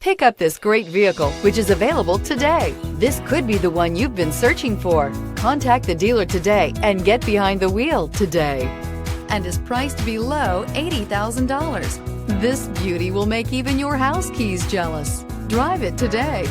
Pick up this great vehicle, which is available today. This could be the one you've been searching for. Contact the dealer today and get behind the wheel today. And is priced below $80,000. This beauty will make even your house keys jealous. Drive it today.